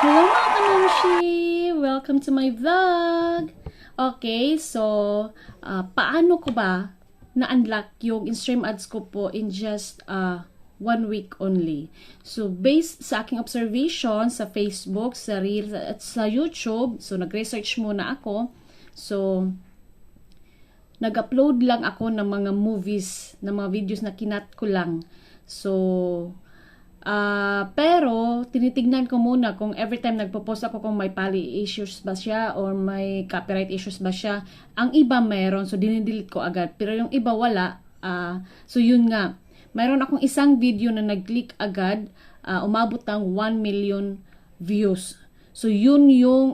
Hello mga kanamshi! Welcome to my vlog! Okay, so paano ko ba na-unlock yung in-stream ads ko po in just 1 week only? So based sa aking observation sa Facebook, sa Reels at sa YouTube, so nag-research muna ako. So nag-upload lang ako ng mga movies, ng mga videos na kinat ko lang. So pero tinitignan ko muna kung every time nagpo-post ako kung may pali issues ba siya or may copyright issues ba siya. Ang iba meron, so dinidelete ko agad. Pero yung iba wala. So yun nga, mayroon akong isang video na nag-click agad, umabot ng 1 million views. So yun yung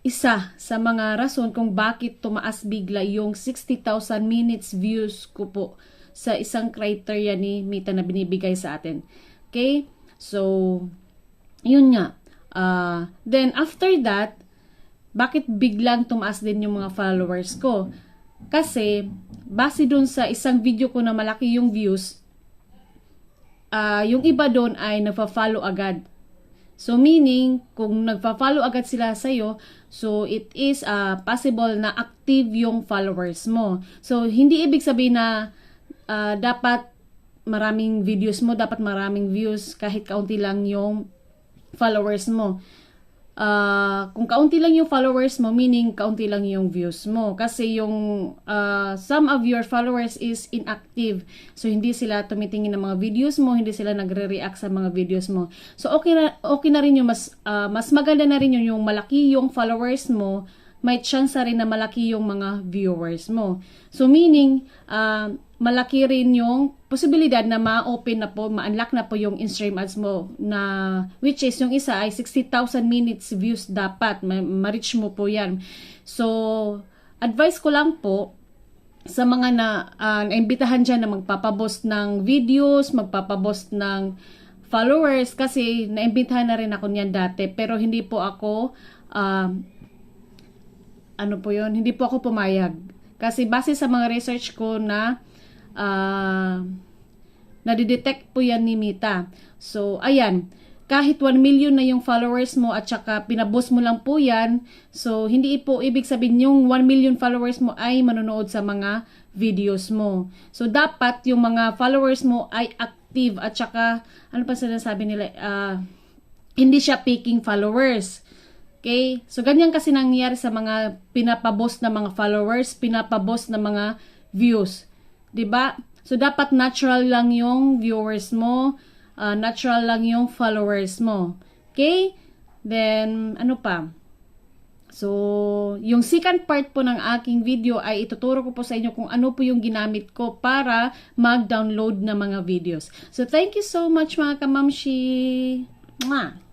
isa sa mga rason kung bakit tumaas bigla yung 60,000 minutes views ko po sa isang criteria ni Meta na binibigay sa atin. Okay? So, yun nga. Then, after that, bakit biglang tumaas din yung mga followers ko? Kasi, base dun sa isang video ko na malaki yung views, yung iba dun ay nagpa-follow agad. So, meaning, kung nagpa-follow agad sila sa'yo, so it is possible na active yung followers mo. So, hindi ibig sabihin na dapat maraming videos mo, dapat maraming views kahit kaunti lang yung followers mo. Kung kaunti lang yung followers mo, meaning kaunti lang yung views mo. Kasi yung some of your followers is inactive. So, hindi sila tumitingin ng mga videos mo, hindi sila nagre-react sa mga videos mo. So, okay na rin yung mas maganda na rin yung malaki yung followers mo, may chance rin na malaki yung mga viewers mo. So, meaning, malaki rin yung posibilidad na ma-open na po, ma-unlock na po yung in-stream ads mo na, which is yung isa ay 60,000 minutes views dapat, ma-reach mo po yan. So, advice ko lang po sa mga naimbitahan dyan na magpapabost ng videos, magpapabost ng followers, kasi naimbitahan na rin ako niyan dati, pero hindi po ako hindi po ako pumayag. Kasi base sa mga research ko na nadidetect po yan ni Meta. So, ayan. Kahit 1 million na yung followers mo at saka pinabost mo lang po yan, so hindi po ibig sabihin yung 1 million followers mo ay manonood sa mga videos mo. So, dapat yung mga followers mo ay active at saka, ano pa sinasabi nila, hindi siya peaking followers. Okay? So, ganyan kasi nangyayari sa mga pinapabost na mga followers, pinapabost na mga views. 'Di ba? So, dapat natural lang yung viewers mo, natural lang yung followers mo. Okay? Then, ano pa? So, yung second part po ng aking video ay ituturo ko po sa inyo kung ano po yung ginamit ko para mag-download ng mga videos. So, thank you so much mga kamamshi! Mwah!